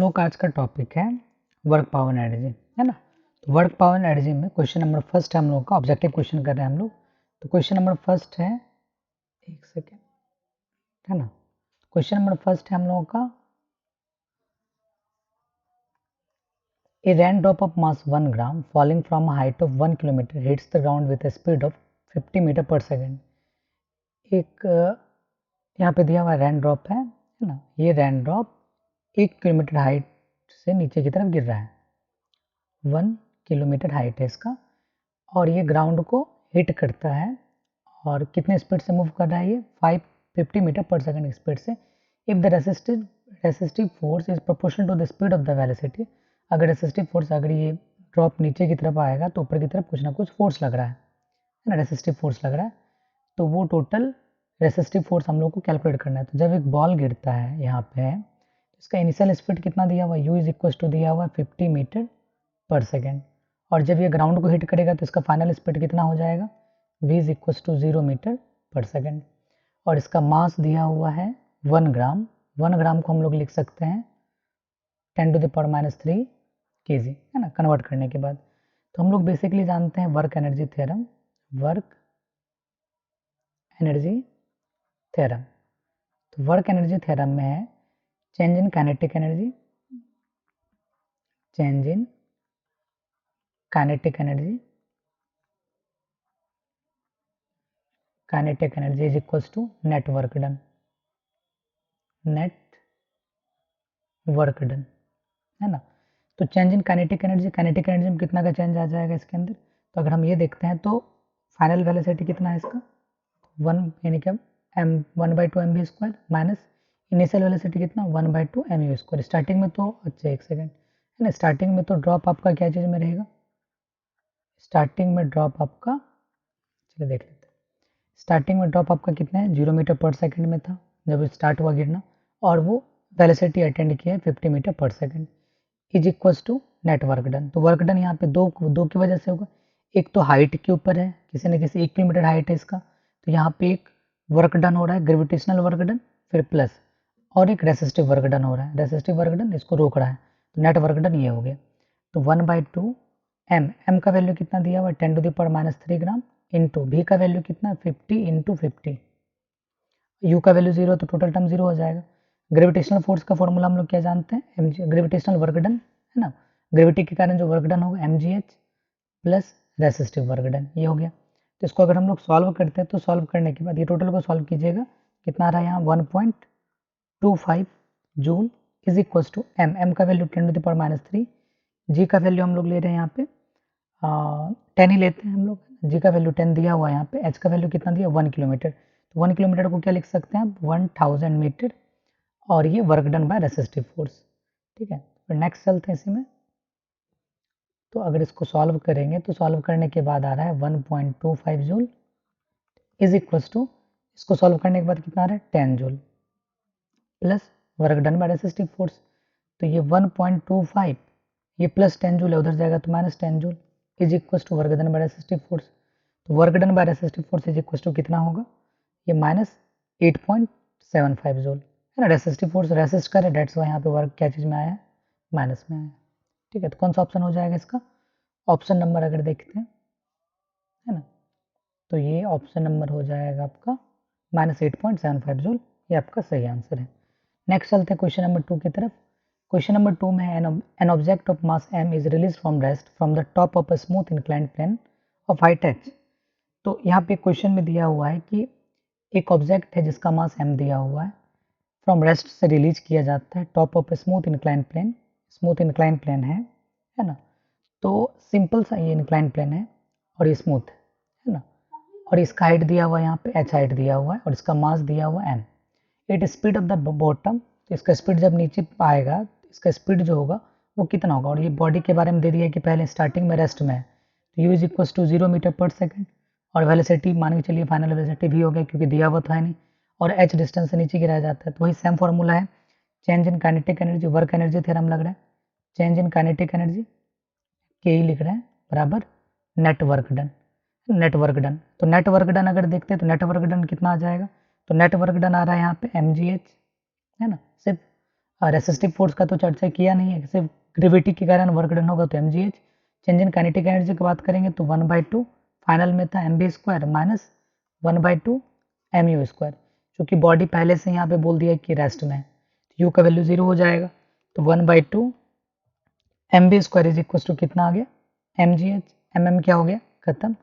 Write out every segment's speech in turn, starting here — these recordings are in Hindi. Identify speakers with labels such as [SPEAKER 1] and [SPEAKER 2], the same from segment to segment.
[SPEAKER 1] लोग का आज का टॉपिक है वर्क पावर एनर्जी, है ना। तो वर्क पावर एनर्जी में क्वेश्चन नंबर फर्स्ट है हम लोग का, ऑब्जेक्टिव क्वेश्चन कर रहे हैं हम लोग। तो क्वेश्चन नंबर फर्स्ट है, एक सेकेंड, है ना। क्वेश्चन नंबर फर्स्ट है हम लोगों का, a rain drop of mass 1 gram falling from a height of 1 kilometre hits the ground with a speed of 50 metre per second. एक यहाँ पे दिया हुआ रेन ड्रॉप है ना। ये रेन ड्रॉप 1 किलोमीटर हाइट से नीचे की तरफ गिर रहा है, 1 किलोमीटर हाइट है इसका, और ये ग्राउंड को हिट करता है और कितने स्पीड से मूव कर रहा है, ये 550 मीटर पर सेकंड स्पीड से। If the resistive force is proportional to the speed of the velocity, अगर रेसिस्टिव फोर्स, अगर ये ड्रॉप नीचे की तरफ आएगा तो ऊपर की तरफ कुछ ना कुछ फोर्स लग रहा है ना, रेसिस्टिव फोर्स लग रहा है। तो वो टोटल रेसिस्टिव फोर्स हम लोग को कैलकुलेट करना है। तो जब एक बॉल गिरता है यहाँ पे, इसका इनिशियल स्पीड कितना दिया हुआ है, u इज इक्वल टू दिया हुआ है 50 मीटर पर सेकेंड, और जब ये ग्राउंड को हिट करेगा तो इसका फाइनल स्पीड कितना हो जाएगा, v is equal to 0 metre per second, और इसका मास दिया हुआ है 1 ग्राम। 1 ग्राम को हम लोग लिख सकते हैं 10⁻³ kg, है ना, कन्वर्ट करने के बाद। तो हम लोग बेसिकली जानते हैं work energy theorem, work energy theorem. तो वर्क एनर्जी थ्योरम में है change in kinetic energy, change in kinetic energy, kinetic energy is equals to net work done, net work done, है ना। तो चेंज इन काइनेटिक एनर्जी में कितना का चेंज आ जाएगा इसके अंदर। तो अगर हम ये देखते हैं तो फाइनल वेलोसिटी कितना है इसका, 1 यानी कि m1/2 mv square minus initial velocity कितना 1/2 mu स्क्वायर। स्टार्टिंग में तो, अच्छा एक सेकेंड, है ना, स्टार्टिंग में तो ड्रॉप आपका क्या चीज़ में रहेगा, स्टार्टिंग में ड्रॉप आपका, चलिए देख लेते हैं, स्टार्टिंग में ड्रॉप आपका कितना है 0 मीटर पर सेकेंड में था जब स्टार्ट हुआ गिरना, और वो वेलोसिटी अटेंड किया है 50 metre per second, is equals to net work done. तो वर्क डन यहाँ पे दो की वजह से होगा। एक तो हाइट के ऊपर है, किसी न किसी 1 किलोमीटर हाइट है इसका, तो यहाँ पे एक वर्क डन हो रहा है, ग्रेविटेशनल वर्क डन, फिर प्लस और एक रेसिस्टिव वर्क डन हो रहा है, रेसिस्टिव वर्क डन इसको रोक रहा है, तो नेट वर्क डन ये हो गया। तो 1/2 m का वैल्यू कितना दिया हुआ है 10⁻³ ग्राम, इंटू v का वैल्यू कितना 50 इंटू 50, u का वैल्यू 0 तो टोटल टर्म 0 हो जाएगा। ग्रेविटेशनल फोर्स का फॉर्मूला हम लोग क्या जानते हैं, mg, ग्रेविटेशनल वर्क डन, है ना, ग्रेविटी के कारण जो वर्क डन होगा mgh plus resistive work done, ये हो गया। तो इसको अगर हम लोग सॉल्व करते हैं तो सॉल्व करने के बाद ये टोटल को सॉल्व कीजिएगा, कितना आ रहा है यहाँ 1.25 joule is equal to m का वैल्यू 10⁻³ g का वैल्यू हम लोग ले रहे हैं यहाँ पे 10 ही लेते हैं हम लोग, g का वैल्यू 10 दिया हुआ है यहाँ पे, h का वैल्यू कितना दिया 1 किलोमीटर, तो 1 किलोमीटर को क्या लिख सकते हैं आप 1000 मीटर, और ये work done by resistive force, ठीक है। फिर नेक्स्ट चलते हैं इसी में। तो अगर इसको सॉल्व करेंगे तो सॉल्व करने के बाद आ रहा है 1.25 जूल इज इक्वल्स टू, इसको सॉल्व करने के बाद कितना आ रहा है 10 joule plus work done by resistive force. तो ये 1.25, ये प्लस 10 जूल है, उधर जाएगा तो minus 10 joule is equals to work done by resistive force. तो work done by resistive force is equals to कितना होगा, ये माइनस 8.75 जूल, है ना। रेसिस्टिव फोर्स रेसिस्ट करे, डेट्स वाई यहाँ पे वर्क क्या चीज़ में आया है, माइनस में आया, ठीक है। तो कौन सा ऑप्शन हो जाएगा इसका, ऑप्शन नंबर अगर देखते हैं, है ना, तो ये ऑप्शन नंबर हो जाएगा आपका -8.75 जूल, ये आपका सही आंसर है। नेक्स्ट चलते हैं क्वेश्चन नंबर 2 की तरफ। क्वेश्चन नंबर 2 में an object of mass m is release from rest from the top of a smooth inclined plane of height h। तो यहाँ पे क्वेश्चन में दिया हुआ है कि एक ऑब्जेक्ट है जिसका मास m दिया हुआ है, फ्रॉम रेस्ट से रिलीज किया जाता है top of smooth incline plane, smooth incline plane है ना। तो सिंपल सा ये इंक्लाइन प्लेन है और ये स्मूथ है ना, और इसका हाइट दिया हुआ है यहाँ पे h हाइट दिया हुआ है, और इसका मास दिया हुआ है m। It speed of the bottom, तो इसका स्पीड जब नीचे आएगा इसका स्पीड जो होगा वो कितना होगा, और ये बॉडी के बारे में दे दिया है कि पहले स्टार्टिंग में रेस्ट में है, तो u is equal to 0 metre per second, और वेलोसिटी मान के चलिए फाइनल वेलोसिटी भी हो गया क्योंकि दिया हुआ था नहीं, और h डिस्टेंस से नीचे गिराया जाता है। तो वही सेम फॉर्मूला है, change in kinetic energy, work energy theorem लग रहा है, चेंज इन काइनेटिक एनर्जी के ही लिख रहे हैं बराबर net work done, net work done. तो नेट वर्क डन अगर देखते हैं तो नेट वर्क डन कितना आ जाएगा, तो नेट वर्क डन आ रहा है यहाँ पे mgh, है ना, सिर्फ रेसिस्टिव फोर्स का तो चर्चा किया नहीं है, सिर्फ ग्रेविटी के कारण वर्क डन होगा तो mgh। Change in kinetic energy की बात करेंगे तो 1/2 फाइनल में था mv square minus 1/2 mu square, क्योंकि बॉडी पहले से यहाँ पे बोल दिया कि रेस्ट में है, u का वैल्यू 0 हो जाएगा, तो 1/2 mv square is equal to कितना आ गया mgh, mm क्या हो गया खत्म,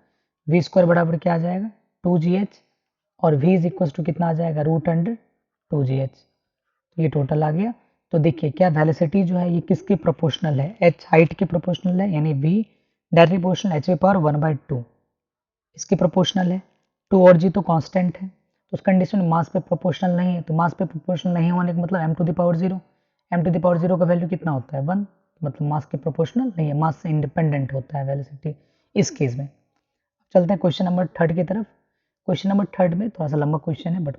[SPEAKER 1] v स्क्वायर बराबर क्या आ जाएगा 2gh, और v इज इक्वल टू कितना आ जाएगा √2gh, तो ये टोटल आ गया। तो देखिए क्या वेलोसिटी जो है ये किसकी प्रोपोर्शनल है, h हाइट की प्रोपोर्शनल है, यानी v directly proportional h power 1/2 इसकी प्रोपोर्शनल है, 2 और g तो कांस्टेंट है, तो उस कंडीशन में मास पे प्रोपोर्शनल नहीं है, तो मास पे प्रोपोर्शनल नहीं होने का मतलब m to the power 0, m to the power 0 का वैल्यू कितना होता है 1, मतलब मास के प्रोपोर्शनल नहीं है, मास से इंडिपेंडेंट होता है वेलोसिटी इस केस में। चलते हैं क्वेश्चन नंबर 3 की तरफ। क्वेश्चन नंबर 3 में थोड़ा सा लंबा क्वेश्चन है, बट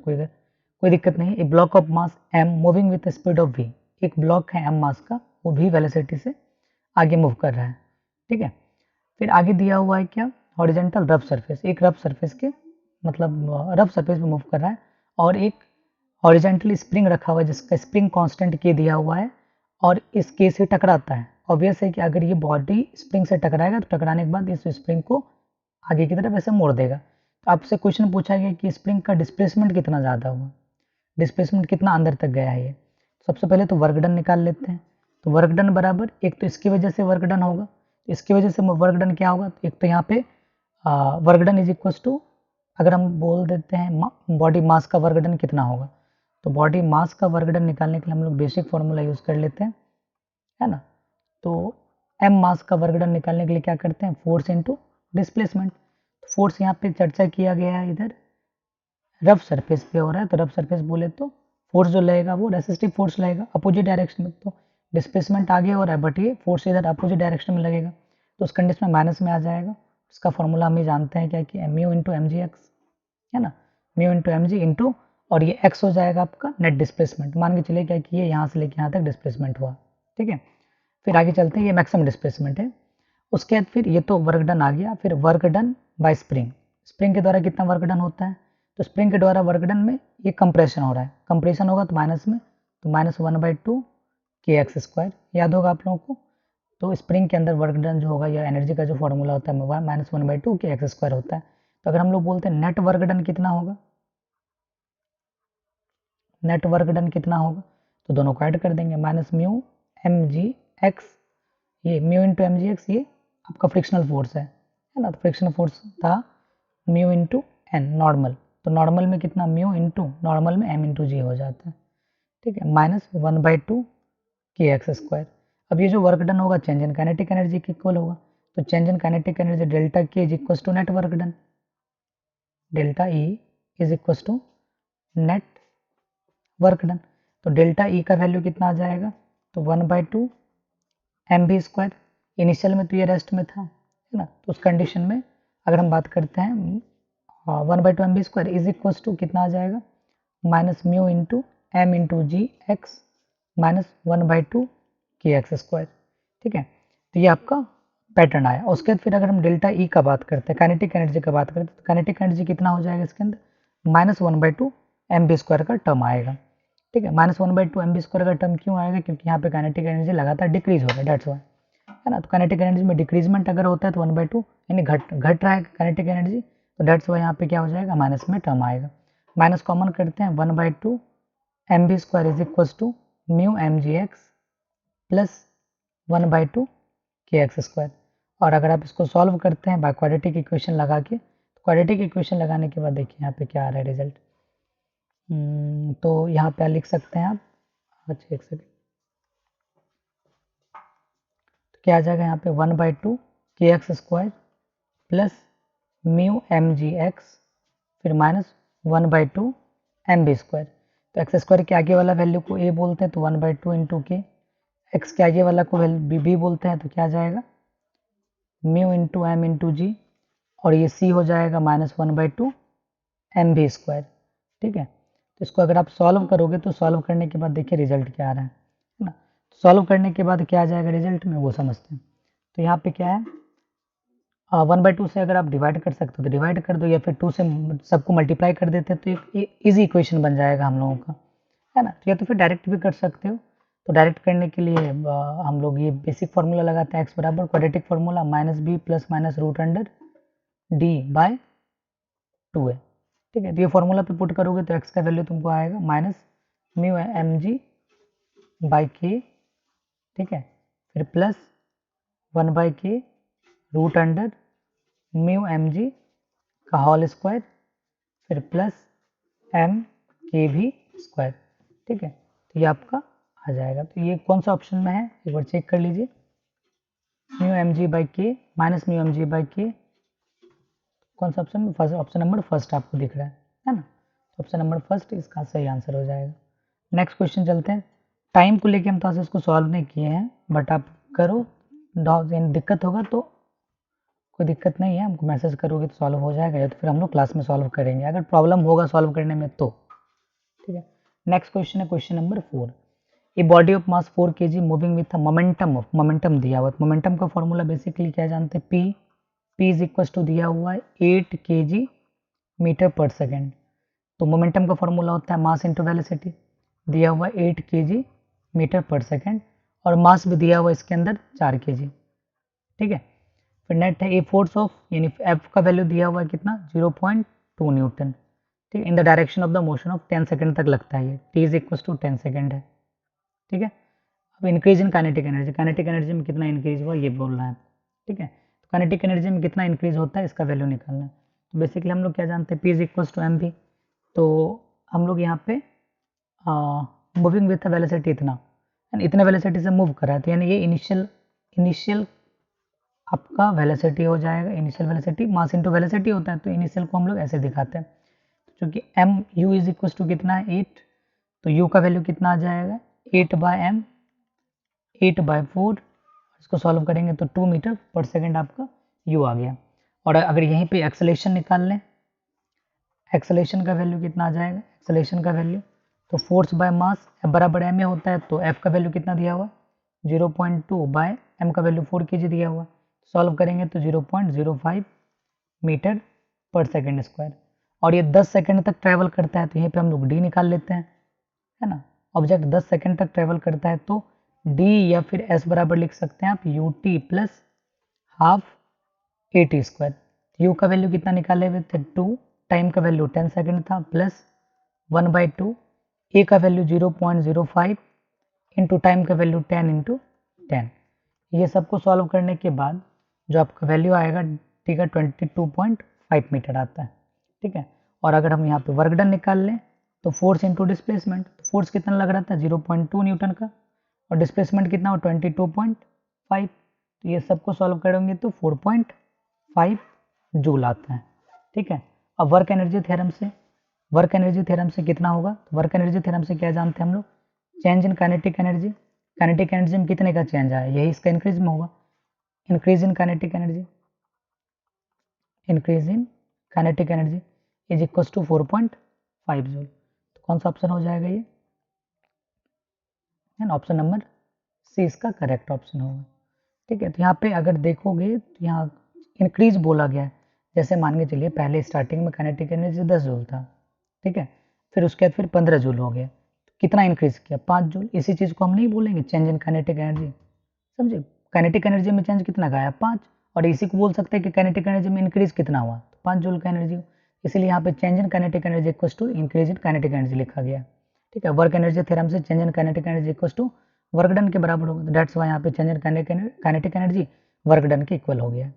[SPEAKER 1] कोई दिक्कत नहीं है। A block of mass m moving with speed of v, एक ब्लॉक है m मास का, वो v वेलोसिटी से आगे मूव कर रहा है, ठीक है। फिर आगे दिया हुआ है क्या, हॉरिजेंटल रफ सरफेस, एक रफ सरफेस के मतलब रफ सरफेस पे मूव कर रहा है, और एक हॉरिजेंटल स्प्रिंग रखा हुआ है जिसका स्प्रिंग कांस्टेंट के दिया हुआ है, और इस के से टकराता है। ऑब्वियस है कि अगर ये बॉडी स्प्रिंग से टकराएगा तो टकराने के बाद इस स्प्रिंग को आगे की तरफ ऐसे मोड़ देगा। तो आपसे क्वेश्चन पूछा गया कि स्प्रिंग का डिस्प्लेसमेंट कितना ज़्यादा हुआ, डिस्प्लेसमेंट कितना अंदर तक गया है ये। सबसे पहले तो वर्क डन निकाल लेते हैं, तो वर्क डन बराबर एक तो इसकी वजह से वर्क डन होगा, तो इसकी वजह से वर्क डन क्या होगा, तो एक तो यहाँ पे work done is equal to, अगर हम बोल देते हैं बॉडी मास का वर्क डन कितना होगा, तो बॉडी मास का वर्क डन निकालने के लिए हम लोग बेसिक फॉर्मूला यूज़ कर लेते हैं, है ना। तो m मास का वर्क डन निकालने के लिए क्या करते हैं, फोर्स इंटू डिस्प्लेसमेंट। फोर्स यहाँ पे चर्चा किया गया है, इधर रफ सरफेस पे हो रहा है, तो रफ सरफेस बोले तो फोर्स जो लगेगा वो रेसिस्टिव फोर्स लगेगा अपोजिट डायरेक्शन में, तो डिस्प्लेसमेंट आगे हो रहा है बट ये फोर्स इधर अपोजिट डायरेक्शन में लगेगा, तो उस कंडीशन में माइनस में आ जाएगा। इसका फॉर्मूला हम ही जानते हैं क्या कि mu into m g x, है ना, mu into m g into, और ये एक्स हो जाएगा आपका नेट डिस्प्लेसमेंट, मान के चलिए क्या कि ये यहाँ से लेके यहाँ तक डिस्प्लेसमेंट हुआ, ठीक है। फिर आगे चलते हैं, ये मैक्सिमम डिस्प्लेसमेंट है। उसके बाद फिर ये तो वर्क डन आ गया, फिर work done bye spring, spring के द्वारा कितना वर्क डन होता है, तो स्प्रिंग के द्वारा वर्क डन में ये कंप्रेशन हो रहा है, कंप्रेशन होगा तो माइनस में, तो -1/2 kx², याद होगा आप लोगों को। तो स्प्रिंग के अंदर वर्क डन जो होगा या एनर्जी का जो फॉर्मूला होता है -1/2 kx² होता है। तो अगर हम लोग बोलते हैं नेट वर्क डन कितना होगा, नेट वर्क डन कितना होगा, तो दोनों को ऐड कर देंगे, -μ_mg_x, ये mu into m g x ये आपका फ्रिक्शनल फोर्स है ना, तो फ्रिक्शनल फोर्स था म्यू इंटू एन नॉर्मल, तो नॉर्मल में कितना म्यू इंटू नॉर्मल में एम इंटू जी हो जाता है, ठीक है, -1/2 kx²। अब ये जो वर्क डन होगा चेंज इन काइनेटिक एनर्जी के इक्वल होगा, तो change in kinetic energy delta K is equal to net work done, delta E is equal to net work done. तो डेल्टा ई का वैल्यू कितना आ जाएगा, तो 1/2 mv², इनिशियल में तो ये रेस्ट में था, है ना, तो उस कंडीशन में अगर हम बात करते हैं 1/2 mv² इज इक्वल टू कितना आ जाएगा, -μ इंटू एम इंटू जी एक्स -1/2 kx², ठीक है। तो ये आपका पैटर्न आया। उसके बाद फिर अगर हम डेल्टा ई का बात करते हैं, काइनेटिक एनर्जी का बात करते हैं, तो काइनेटिक एनर्जी कितना हो जाएगा इसके अंदर, -1/2 mv² का टर्म आएगा, ठीक है। -1/2 mv² का टर्म क्यों आएगा, क्योंकि यहाँ पे काइनेटिक एनर्जी लगातार डिक्रीज हो रहा है, डेट्स वाई, है ना। तो काइनेटिक एनर्जी में डिक्रीजमेंट अगर होता है तो 1/2 यानी घट रहा है काइनेटिक एनर्जी, तो डेट्स वाई यहाँ पे क्या हो जाएगा, माइनस में टर्म आएगा। माइनस कॉमन करते हैं, 1/2 mv² is equal to mu mgx plus 1/2 kx²। और अगर आप इसको सॉल्व करते हैं बाय क्वाड्रेटिक इक्वेशन लगा के, तो क्वाड्रेटिक इक्वेशन लगाने के बाद देखिए यहाँ पे क्या आ रहा है रिजल्ट, तो यहाँ पे लिख सकते हैं आप, अच्छा एक सेकेंड, तो क्या आ जाएगा यहाँ पे 1/2 kx² प्लस म्यू mgx फिर -1/2 mv²। तो x² के आगे वाला वैल्यू को a बोलते हैं तो 1/2 इंटू के, x के आगे वाला को वैल्यू b बोलते हैं तो क्या आ जाएगा म्यू इंटू एम इंटू जी, और ये c हो जाएगा -1/2 mv², ठीक है। तो इसको अगर आप सॉल्व करोगे तो सॉल्व करने के बाद देखिए रिजल्ट क्या आ रहा है ना, सॉल्व करने के बाद क्या आ जाएगा रिजल्ट में वो समझते हैं। तो यहाँ पे क्या है, 1/2 से अगर आप डिवाइड कर सकते हो तो डिवाइड कर दो, या फिर 2 से सबको मल्टीप्लाई कर देते हैं तो एक इजी इक्वेशन बन जाएगा हम लोगों का, है ना। तो या तो फिर डायरेक्ट भी कर सकते हो, तो डायरेक्ट करने के लिए हम लोग ये बेसिक फार्मूला लगाते हैं, x बराबर quadratic formula -b plus minus root under d by 2a। ठीक है, तो ये फार्मूला पे पुट करोगे तो x का वैल्यू तुमको आएगा -μmg बाई k। ठीक है, फिर plus 1/k root under μmg का होल स्क्वायर, फिर प्लस m(kv²). ठीक है, तो ये आपका आ जाएगा। तो ये कौन सा ऑप्शन में है एक बार चेक कर लीजिए, μmg/k माइनस μmg/k, कौन सा ऑप्शन में? फर्स्ट, ऑप्शन नंबर फर्स्ट आपको दिख रहा है ना, तो ऑप्शन नंबर फर्स्ट इसका सही आंसर हो जाएगा। नेक्स्ट क्वेश्चन चलते हैं। टाइम को लेके हम थोड़ा सा इसको सॉल्व नहीं किए हैं, बट आप करो, दिक्कत होगा तो कोई दिक्कत नहीं है, हमको मैसेज करोगे तो सॉल्व हो जाएगा, या तो फिर हम लोग क्लास में सॉल्व करेंगे अगर प्रॉब्लम होगा सॉल्व करने में तो। ठीक है, नेक्स्ट क्वेश्चन है question number 4। A body of mass 4 kg moving with momentum of, momentum दिया हुआ है, मोमेंटम का फॉर्मूला बेसिकली क्या जानते हैं, p इज इक्वल टू दिया हुआ है 8 kg मीटर पर सेकेंड। तो मोमेंटम का फॉर्मूला होता है मास इंटू वेलोसिटी, दिया हुआ है 8 kg मीटर पर सेकेंड, और मास भी दिया हुआ है इसके अंदर 4 kg। ठीक है, फिर नेट है ए फोर्स ऑफ, यानी एफ का वैल्यू दिया हुआ है कितना, 0.2 न्यूटन। ठीक है, in the direction of the motion of 10 second तक लगता है ये, T is equal to 10 second है। ठीक है, अब increase in kinetic energy, kinetic energy में कितना इंक्रीज हुआ ये बोल रहा है। ठीक है, तो काइनेटिक एनर्जी में कितना इंक्रीज होता है इसका वैल्यू निकालना है। तो बेसिकली हम लोग क्या जानते हैं, P is equal to m v, तो हम लोग यहाँ पे मूविंग विथ वेलोसिटी इतने वेलोसिटी से मूव कर रहा है, तो यानी ये इनिशियल आपका वेलोसिटी हो जाएगा। Initial velocity mass into velocity होता है, तो इनिशियल को हम लोग ऐसे दिखाते हैं, क्योंकि m u is equal to कितना है 8, तो यू का वैल्यू कितना आ जाएगा 8/m, 8/4, इसको सॉल्व करेंगे तो 2 मीटर पर सेकेंड आपका यू आ गया। और अगर यहीं पे एक्सेलेरेशन निकाल लें, एक्सेलेरेशन का वैल्यू कितना आ जाएगा, एक्सेलेरेशन का वैल्यू तो फोर्स बाय मास बराबर एम में होता है, तो एफ का वैल्यू कितना दिया हुआ 0.2 बाय एम का वैल्यू 4 kg दिया हुआ, सॉल्व करेंगे तो 0.05 मीटर पर सेकेंड स्क्वायर। और ये 10 सेकंड तक ट्रैवल करता है, तो यहीं पे हम लोग डी निकाल लेते हैं, है ना। ऑब्जेक्ट 10 सेकंड तक ट्रैवल करता है तो डी या फिर एस बराबर लिख सकते हैं आप you t plus half a t square. You का वैल्यू कितना निकाले हुए थे 2, टाइम का वैल्यू 10 सेकंड था, प्लस 1/2, ए का वैल्यू 0.05 इंटू टाइम का वैल्यू 10 इंटू 10। ये सबको सॉल्व करने के बाद जो आपका वैल्यू आएगा टी का 22.5 मीटर आता है। ठीक है, और अगर हम यहाँ पे वर्क डन निकाल लें तो फोर्स इंटू डिस्प्लेसमेंट, तो फोर्स कितना लग रहा था 0.2 न्यूटन का, और डिस्प्लेसमेंट कितना हो 22.5, तो ये सबको सॉल्व करेंगे तो 4.5 जूल आता है। ठीक है, अब वर्क एनर्जी थ्योरम से कितना होगा, तो वर्क एनर्जी थ्योरम से क्या जानते हैं हम लोग, change in kinetic energy, kinetic energy में कितने का चेंज आया, यही इसका इंक्रीज में होगा, increase in kinetic energy, increase in kinetic energy is equal to 4.5 joule. तो कौन सा ऑप्शन हो जाएगा ये, ऑप्शन नंबर सी इसका करेक्ट ऑप्शन होगा। ठीक है, तो यहाँ पे अगर देखोगे तो यहाँ इंक्रीज बोला गया है, जैसे मान के चलिए पहले स्टार्टिंग में काइनेटिक एनर्जी 10 जूल था, ठीक है, फिर उसके बाद फिर 15 जूल हो गया, तो कितना इंक्रीज किया 5 जूल। इसी चीज़ को हम नहीं बोलेंगे चेंज इन काइनेटिक एनर्जी, समझे, काइनेटिक एनर्जी में चेंज कितना गया 5, और इसी को बोल सकते हैं कि काइनेटिक एनर्जी में इंक्रीज कितना हुआ, तो 5 जूल का एनर्जी, इसलिए यहाँ पे change in kinetic energy equal to increase in kinetic energy लिखा गया। ठीक है, वर्क एनर्जी थ्योरम से change in kinetic energy equal to work done के बराबर होगा, तो दैट्स वाई यहाँ पे change in kinetic energy work done के इक्वल हो गया।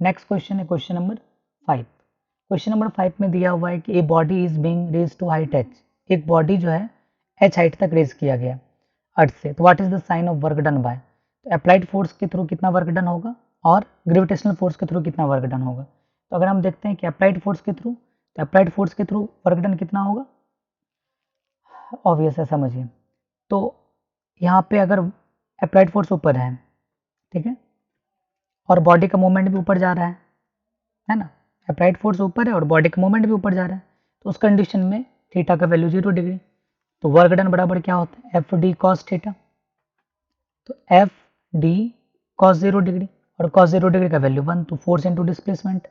[SPEAKER 1] नेक्स्ट क्वेश्चन है क्वेश्चन नंबर 5। क्वेश्चन नंबर 5 में दिया हुआ है कि a body is being raise to height h, एक बॉडी जो है h हाइट तक रेज किया गया अर्थ से, तो what is the sign of work done by, तो अप्लाइड फोर्स के थ्रू कितना वर्क डन होगा और ग्रेविटेशनल फोर्स के थ्रू कितना वर्क डन होगा। तो अगर हम देखते हैं कि अप्लाइड फोर्स के थ्रू, तो अप्लाइड फोर्स के थ्रू वर्क डन कितना होगा, ऑब्वियस है, समझिए, तो यहाँ पे अगर अप्लाइड फोर्स ऊपर है, ठीक है, और बॉडी का मूवमेंट भी ऊपर जा रहा है ना, अप्लाइड फोर्स ऊपर है और बॉडी का मूवमेंट भी ऊपर जा रहा है, तो उस कंडीशन में थीटा का वैल्यू 0 डिग्री, तो वर्क डन बराबर क्या होता है एफ डी कॉस थीटा, तो एफ डी कॉस 0 डिग्री, और कॉस 0 डिग्री का वैल्यू 1, तो फोर्स इंटू डिस्प्लेसमेंट,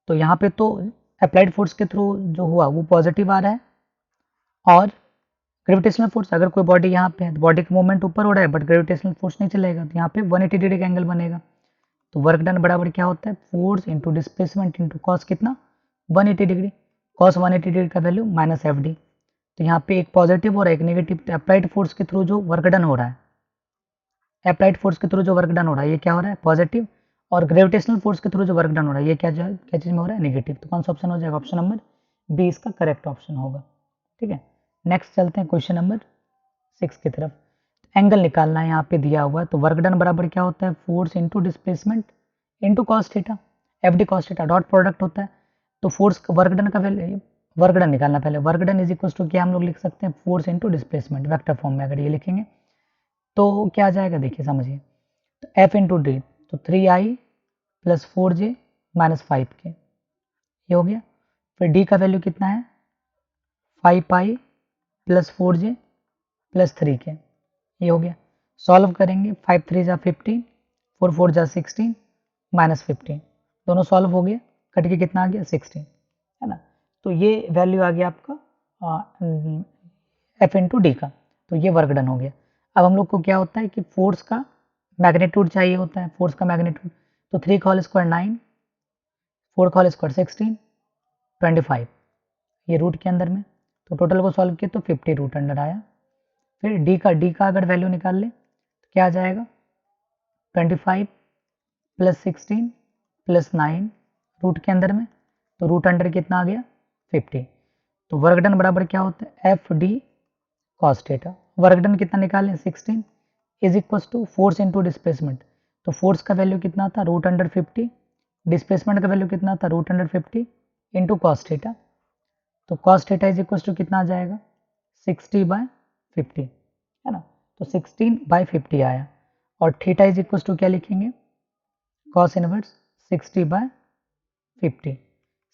[SPEAKER 1] तो यहाँ पे तो अप्लाइड फोर्स के थ्रू जो हुआ वो पॉजिटिव आ रहा है और ग्रेविटेशनल फोर्स, अगर कोई बॉडी यहाँ पे है तो बॉडी का मूवमेंट ऊपर हो रहा है बट ग्रेविटेशनल फोर्स नहीं चलेगा, तो यहाँ पे 180 डिग्री का एंगल बनेगा। तो वर्क डन बराबर क्या होता है, force into displacement into cos कितना 180 डिग्री, कॉस 180 डिग्री का वैल्यू माइनस एफ डी। तो यहाँ पे एक पॉजिटिव और एक नेगेटिव, अप्लाइड फोर्स के थ्रू जो वर्क डन हो रहा है, अप्लाइड फोर्स के थ्रू जो वर्क डन हो रहा है ये क्या हो रहा है पॉजिटिव, और ग्रेविटेशनल फोर्स के थ्रू जो वर्क डन हो रहा है ये क्या जो है क्या चीज में हो रहा है नेगेटिव। तो कौन सा ऑप्शन हो जाएगा, ऑप्शन नंबर बी इसका करेक्ट ऑप्शन होगा। ठीक है, नेक्स्ट चलते हैं क्वेश्चन नंबर 6 की तरफ। एंगल निकालना है यहाँ पे दिया हुआ है, तो वर्क डन बराबर क्या होता है, force into displacement into cos theta, F D cos theta dot product होता है। तो फोर्स वर्क डन का वैल्यू, वर्क डन निकालना पहले, work done is equal to क्या हम लोग लिख सकते हैं, force into displacement vector form में अगर ये लिखेंगे तो क्या आ जाएगा, देखिए समझिए, तो एफ इंटू डी, तो 3i plus 4j minus 5k, ये हो गया। फिर डी का वैल्यू कितना है 5i plus 4j plus 3k, ये हो गया। सॉल्व करेंगे, 5 3 जा 15, 4 4 जा 16 माइनस 15, दोनों सॉल्व हो गया, कट के कितना आ गया 16, है ना। तो ये वैल्यू आ गया आपका एफ इंटू डी का, तो ये वर्क डन हो गया। अब हम लोग को क्या होता है कि फोर्स का मैग्नीट्यूड चाहिए होता है, फोर्स का मैग्नीट्यूड, तो 3 का होल स्क्वायर 9, 4 का होल स्क्वायर 16, 25, ये रूट के अंदर में, तो टोटल को सॉल्व किया तो 50 रूट अंडर आया। फिर डी का अगर वैल्यू निकाल ले तो क्या आ जाएगा 25 प्लस 16 प्लस 9 रूट के अंदर में, तो रूट अंडर कितना आ गया 50। तो वर्क डन बराबर क्या होता है, F D cos theta, work done कितना निकालें 16 is equal to force into displacement, तो फोर्स का वैल्यू कितना था रूट अंडर 50, डिस्प्लेसमेंट का वैल्यू कितना था root under 50 into cos theta, तो cos theta is equal to कितना आ जाएगा 60/50, है ना। तो 16/50 आया, और थीटा इज इक्वल टू क्या लिखेंगे, कॉस इनवर्स 60/50,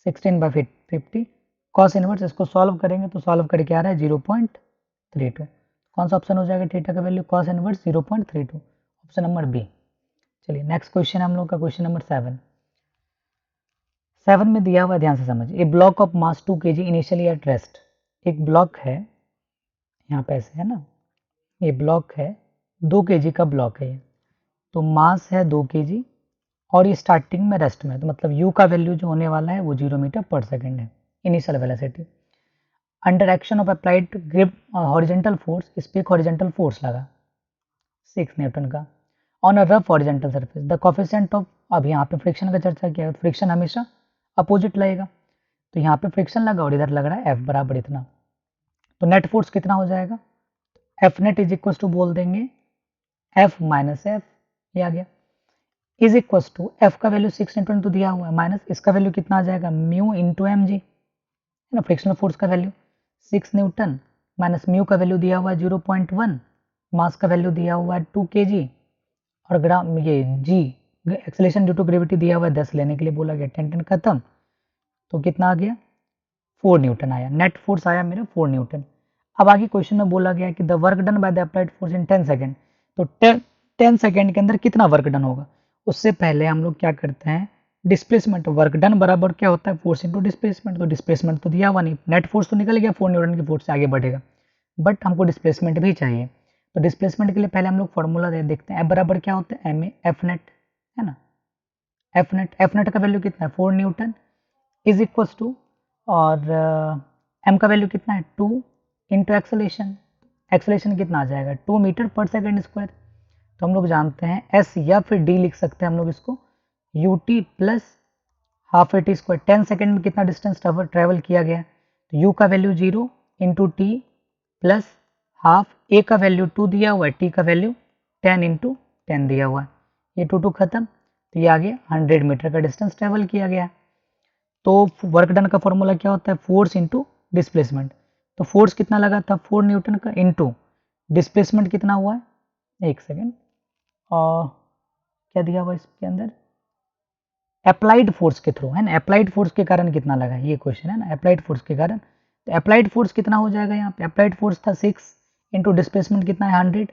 [SPEAKER 1] 16/50 कॉस इनवर्स, इसको सॉल्व करेंगे तो सॉल्व करके आ रहा है 0.32। कौन सा ऑप्शन हो जाएगा, थीटा का value cos inverse 0.32, option number B. चलिए नेक्स्ट क्वेश्चन हम लोग का क्वेश्चन नंबर 7 में दिया हुआ, ध्यान से समझिए, a block of mass 2 kg initially at rest, एक ब्लॉक है यहाँ पे ऐसे है ना, ये ब्लॉक है 2 kg का ब्लॉक है ये, तो मास है 2 kg और ये स्टार्टिंग में रेस्ट में है, तो मतलब u का वैल्यू जो होने वाला है वो 0 मीटर पर सेकेंड है, initial velocity. Under action of applied grip horizontal force, इस पे एक हॉरिजेंटल फोर्स लगा 6 न्यूटन का on a rough horizontal surface, the coefficient of, अब यहाँ पे फ्रिक्शन का चर्चा किया है, फ्रिक्शन हमेशा अपोजिट लगेगा, तो यहाँ पे फ्रिक्शन लगा और इधर लग रहा है F बराबर इतना, तो नेट फोर्स कितना हो जाएगा, F net is equal to बोल देंगे F माइनस एफ, ये आ गया, इज इक्वल टू एफ का वैल्यू 6 न्यूटन तो दिया हुआ है, माइनस इसका वैल्यू कितना आ जाएगा म्यू इंटू एम जी, है ना, फ्रिक्शनल फोर्स का वैल्यू 6 न्यूटन माइनस म्यू का वैल्यू दिया हुआ है 0.1, मास का वैल्यू दिया हुआ है 2 kg, और ग्राम ये जी एक्सेलरेशन ड्यू टू ग्रेविटी दिया हुआ है 10 लेने के लिए बोला गया, 10 खत्म, तो कितना आ गया 4 न्यूटन आया, नेट फोर्स आया मेरा 4 न्यूटन। अब आगे क्वेश्चन में बोला गया कि the work done by the applied force in 10 second, तो 10 सेकेंड के अंदर कितना वर्क डन होगा, उससे पहले हम लोग क्या करते हैं, डिस्प्लेसमेंट, वर्क डन बराबर क्या होता है फोर्स इंटू डिस्प्लेसमेंट, तो डिस्प्लेसमेंट तो दिया हुआ नहीं, नेट फोर्स तो निकल गया 4 न्यूटन की फोर्स से आगे बढ़ेगा, बट हमको डिस्प्लेसमेंट भी चाहिए, तो डिस्प्लेसमेंट के लिए पहले हम लोग फॉर्मूला देखते हैं, एफ बराबर क्या होता है एम ए एफ नेट, है ना, एफ नेट का वैल्यू कितना है 4 न्यूटन इज इक्वल टू, और एम का वैल्यू कितना है 2 इंटू एक्सेलेरेशन, एक्सेलेरेशन कितना आ जाएगा 2 मीटर पर सेकेंड स्क्वायर, तो हम लोग जानते हैं एस या फिर डी लिख सकते हैं हम लोग इसको, u t plus half a t square, 10 second में कितना डिस्टेंस ट्रेवल किया गया, तो यू का value 0 into t plus half, a का वैल्यू 2 दिया हुआ है, टी का वैल्यू 10 इंटू 10 दिया हुआ है, ये 2 खत्म, तो ये आ गया 100 मीटर का डिस्टेंस ट्रेवल किया गया। तो वर्क डन का फॉर्मूला क्या होता है फोर्स इंटू डिस्प्लेसमेंट, तो फोर्स कितना लगा था 4 न्यूटन का इंटू डिस्प्लेसमेंट कितना हुआ है, एक सेकेंड, और क्या दिया हुआ इसके अंदर अप्लाइड फोर्स के थ्रू, है ना, अप्लाइड फोर्स के कारण कितना लगा, ये क्वेश्चन है ना, अप्लाइड फोर्स के कारण, तो अप्लाइड फोर्स कितना हो जाएगा यहाँ पे, अप्लाइड फोर्स था 6 इंटू डिस्प्लेसमेंट कितना है 100,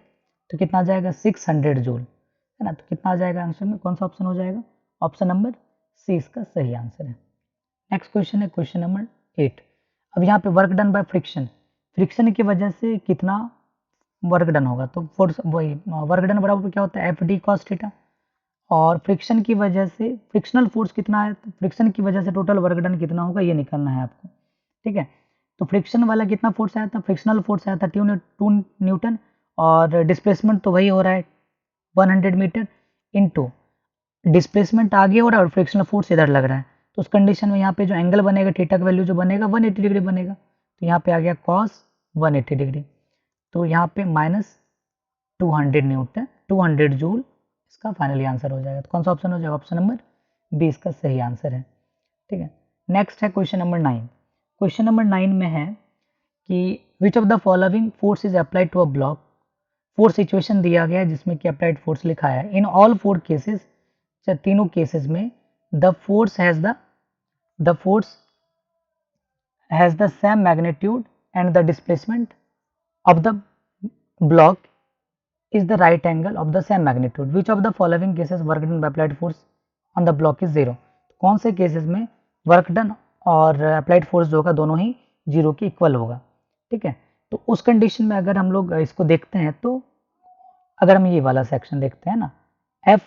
[SPEAKER 1] तो कितना आ जाएगा 600 जूल, है ना, तो कितना आ जाएगा आंसर में, कौन सा ऑप्शन हो जाएगा, ऑप्शन नंबर सी इसका सही आंसर है। नेक्स्ट क्वेश्चन है क्वेश्चन नंबर 8, अब यहाँ पे work done by friction, friction की वजह से कितना वर्क डन होगा, तो फोर्स वही वर्क डन बराबर क्या होता है एफ डी कॉस थीटा, और फ्रिक्शन की वजह से फ्रिक्शनल फोर्स कितना है, तो फ्रिक्शन की वजह से टोटल वर्क डन कितना होगा ये निकालना है आपको, ठीक है। तो फ्रिक्शन वाला कितना फोर्स आया था, फ्रिक्शनल फोर्स आया था 2 न्यूटन, और डिस्प्लेसमेंट तो वही हो रहा है 100 मीटर इनटू डिस्प्लेसमेंट आगे हो रहा है और फ्रिक्शनल फोर्स इधर लग रहा है, तो उस कंडीशन में यहाँ पे जो एंगल बनेगा थीटा का वैल्यू जो बनेगा 180 डिग्री बनेगा, तो यहाँ पे आ गया कॉस 180 डिग्री, तो यहाँ पे माइनस 200 न्यूटन 200 जूल इसका फाइनली आंसर हो जाएगा। तो कौन सा ऑप्शन हो जाएगा, ऑप्शन नंबर बी इसका सही आंसर है, ठीक है। नेक्स्ट है क्वेश्चन नंबर 9। क्वेश्चन नंबर 9 में है कि which of the following force is applied to a block, force equation दिया गया है जिसमें कि अप्लाइड फोर्स लिखा है, इन ऑल 4 केसेस, तीनों केसेस में the force has the same magnitude and the displacement of the block is the right angle of the same magnitude. Which of the following cases work done by applied force on the block is zero? कौन से केसेस में वर्क डन और अप्लाइड फोर्स जो होगा दोनों ही जीरो के इक्वल होगा, ठीक है। तो उस कंडीशन में अगर हम लोग इसको देखते हैं, तो अगर हम ये वाला सेक्शन देखते हैं ना, F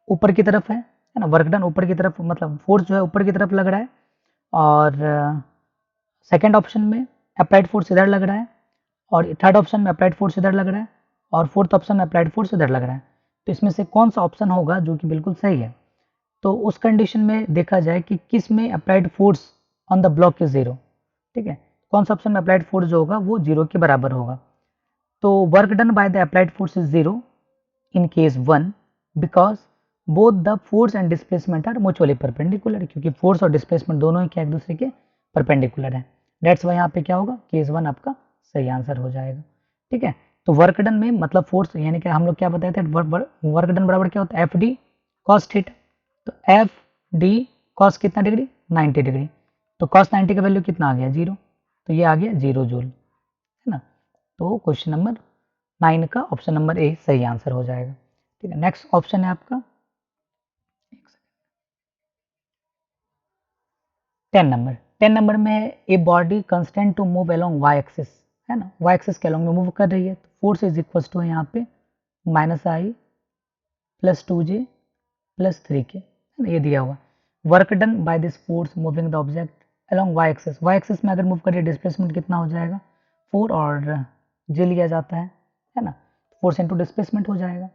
[SPEAKER 1] ऊपर की तरफ है ना, वर्क डन ऊपर की तरफ, मतलब फोर्स जो है ऊपर की तरफ लग रहा है, और सेकेंड ऑप्शन में अप्लाइड फोर्स इधर लग रहा है, और थर्ड ऑप्शन में अप्लाइड फोर्स इधर लग रहा है, और फोर्थ ऑप्शन में अप्लाइड फोर्स इधर लग रहा है। तो इसमें से कौन सा ऑप्शन होगा जो कि बिल्कुल सही है, तो उस कंडीशन में देखा जाए कि किस में applied force on the block is zero, ठीक है। कौन सा ऑप्शन में अप्लाइड फोर्स जो होगा वो जीरो के बराबर होगा, तो work done by the applied force is zero in case 1 because both the force and displacement are mutually perpendicular, क्योंकि फोर्स और डिस्प्लेसमेंट दोनों ही क्या एक दूसरे के परपेंडिकुलर है, डेट्स वाई यहाँ पे क्या होगा केस 1 आपका सही आंसर हो जाएगा, ठीक है। तो वर्क डन में मतलब फोर्स यानी कि हम लोग क्या बताए थे, वर्क डन बराबर क्या होता है एफ डी कॉस थीटा, तो एफ डी कॉस कितना डिग्री 90 डिग्री, तो कॉस 90 का वैल्यू कितना आ गया जीरो, तो ये आ गया 0 जूल, है ना। तो क्वेश्चन नंबर 9 का ऑप्शन नंबर ए सही आंसर हो जाएगा, ठीक है। नेक्स्ट ऑप्शन है आपका 10 नंबर में है a body constant to move along Y axis, है ना, वाई एक्सिस के अलोंग में मूव कर रही है, तो फोर्स इज इक्वल टू यहाँ पे माइनस आई प्लस 2j प्लस 3k, है ना, ये दिया हुआ। Work done by this force moving the object along Y axis, Y axis में अगर मूव करिए डिस्प्लेसमेंट कितना हो जाएगा 4, और जे लिया जाता है ना, फोर्स इंटू डिस्प्लेसमेंट हो जाएगा,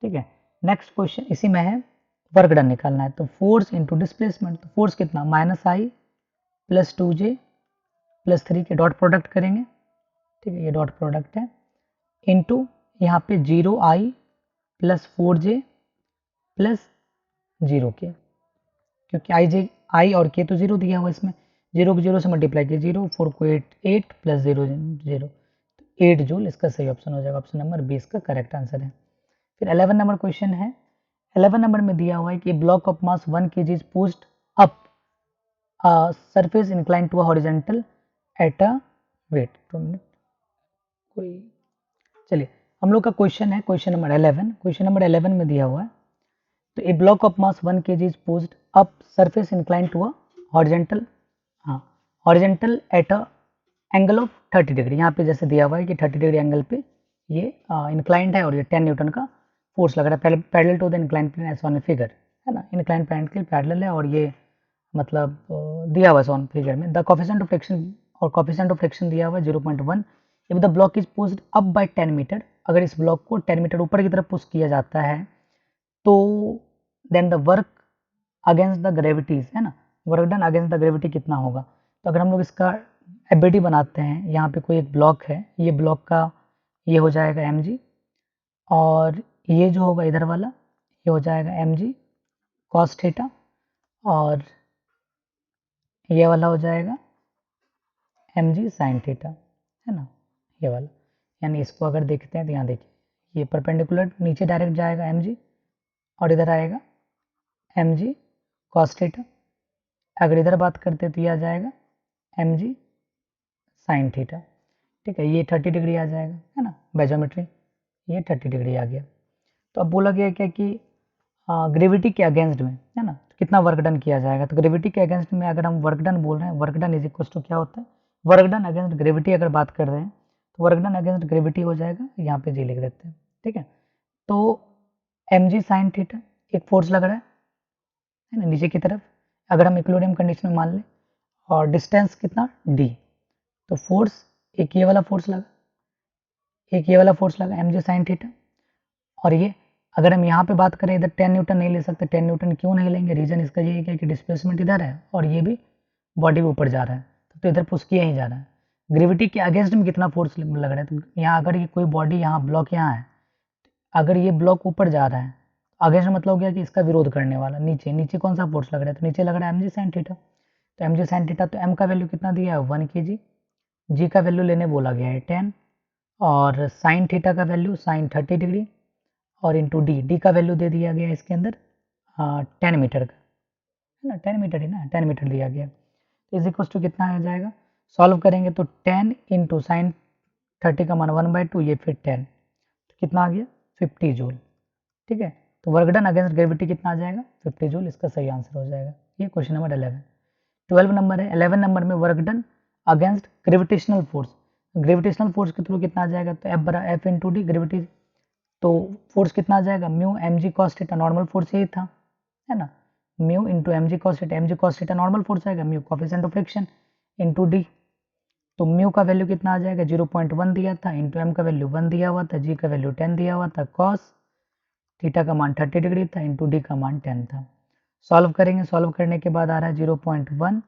[SPEAKER 1] ठीक है। नेक्स्ट क्वेश्चन इसी में है, वर्क डन निकालना है, तो फोर्स इंटू डिस्प्लेसमेंट, तो फोर्स कितना माइनस आई प्लस 2j प्लस 3 के डॉट प्रोडक्ट करेंगे, ठीक है, ये डॉट प्रोडक्ट है, इंटू यहाँ पे 0i plus 4j plus 0k, क्योंकि आई और के तो जीरो दिया हुआ इसमें, जीरो को जीरो से मल्टीप्लाई किया, 0 4 को 8 प्लस 0 0, 8 जूल इसका सही ऑप्शन हो जाएगा, ऑप्शन नंबर 20 का करेक्ट आंसर है। फिर 11 नंबर क्वेश्चन है, 11 नंबर में दिया हुआ है कि block of mass 1 kg is pushed up surface incline to horizontal at a weight, 2 minute कोई, चलिए हम लोग का क्वेश्चन है क्वेश्चन नंबर 11, क्वेश्चन नंबर 11 में दिया हुआ है, तो a block of mass 1 kg is pushed up surface incline to a horizontal, हाँ horizontal at a angle of 30 degree, यहाँ पे जैसे दिया हुआ है कि 30 डिग्री एंगल पे ये इंक्लाइंड है, और ये 10 न्यूटन का फोर्स लग रहा है parallel to the inclined plane as on a figure, है ना, इंक्लाइंड प्लेन के पैरेलल है, और ये मतलब दिया हुआ है ऑन फिगर में। द कोफिशिएंट ऑफ फ्रिक्शन, और कोफिशिएंट ऑफ फ्रिक्शन दिया हुआ है 0.1, if the block is pushed up by 10 metre, अगर इस ब्लॉक को 10 मीटर ऊपर की तरफ पुश किया जाता है, तो then the work against the gravities, है ना, work done against the gravity कितना होगा। तो अगर हम लोग इसका एबिलिटी बनाते हैं, यहाँ पे कोई एक ब्लॉक है, ये ब्लॉक का ये हो जाएगा mg, और ये जो होगा इधर वाला ये हो जाएगा mg cos थीटा, और ये वाला हो जाएगा mg sin थीटा, है ना, ये वाला, यानी इसको अगर देखते हैं तो यहाँ देखिए ये परपेंडिकुलर नीचे डायरेक्ट जाएगा mg, और इधर आएगा mg cos थीटा, अगर इधर बात करते हैं तो ये आ जाएगा mg sin थीटा, ठीक है, ये 30 डिग्री आ जाएगा, है ना, बाय ये 30 डिग्री आ गया। तो अब बोला गया क्या कि ग्रेविटी के अगेंस्ट में, है ना, तो कितना वर्क डन किया जाएगा, तो ग्रेविटी के अगेंस्ट में अगर हम वर्क डन बोल रहे हैं, work done is equal to क्या होता है वर्क डन अगेंस्ट ग्रेविटी अगर बात कर रहे हैं तो वर्क डन अगेंस्ट ग्रेविटी हो जाएगा, यहाँ पे जी लिख देते हैं, ठीक है। तो mg साइन थीटा एक फोर्स लग रहा है ना नीचे की तरफ, अगर हम इक्विलिब्रियम कंडीशन में मान लें, और डिस्टेंस कितना d, तो फोर्स एक ये वाला फोर्स लगा, एक ये वाला फोर्स लगा mg साइन थीटा, और ये अगर हम यहाँ पे बात करें इधर 10 न्यूटन नहीं ले सकते, 10 न्यूटन क्यों नहीं लेंगे, रीजन इसका ये है कि डिस्प्लेसमेंट इधर है और ये भी बॉडी ऊपर जा रहा है, तो इधर पुश किया ही जा रहा है। ग्रेविटी के अगेंस्ट में कितना फोर्स लग रहा है, तो यहाँ अगर ये कोई बॉडी यहाँ ब्लॉक यहाँ है, अगर ये ब्लॉक ऊपर जा रहा है, अगेंस्ट मतलब हो गया कि इसका विरोध करने वाला, नीचे नीचे कौन सा फोर्स लग रहा है, तो नीचे लग रहा है mg साइन थीटा, तो mg साइन थीटा, तो m का वैल्यू कितना दिया है 1 kg, g का वैल्यू लेने बोला गया है 10, और साइन थीटा का वैल्यू साइन 30 डिग्री, और इंटू डी का वैल्यू दे दिया गया इसके अंदर 10 मीटर का, है ना, 10 मीटर ही ना, 10 मीटर दिया गया, तो इज इक्वल टू कितना आ जाएगा, सॉल्व करेंगे तो 10 इंटू साइन 30 का मान 1/2, ये फिर 10, तो कितना आ गया 50 जूल, ठीक है। तो वर्क डन अगेंस्ट ग्रेविटी कितना आ जाएगा 50 जूल, इसका सही आंसर हो जाएगा। ये क्वेश्चन नंबर 11। 12 नंबर है, 11 नंबर में work done against gravitational force, gravitational force के थ्रू कितना आ जाएगा, तो f bar f into d, gravity तो फोर्स कितना आ जाएगा mu m g cos theta, normal force यही था, है ना, mu into m g cos theta, m g cos theta normal force आएगा, mu coefficient of friction into d, तो म्यू का वैल्यू कितना आ जाएगा 0.1 दिया था, इंटू एम का वैल्यू 1 दिया हुआ था, जी का वैल्यू 10 दिया हुआ था, कॉस थीटा का मान 30 डिग्री था, इंटू डी का मान 10 था। सॉल्व करेंगे, सॉल्व करने के बाद आ रहा है 0.1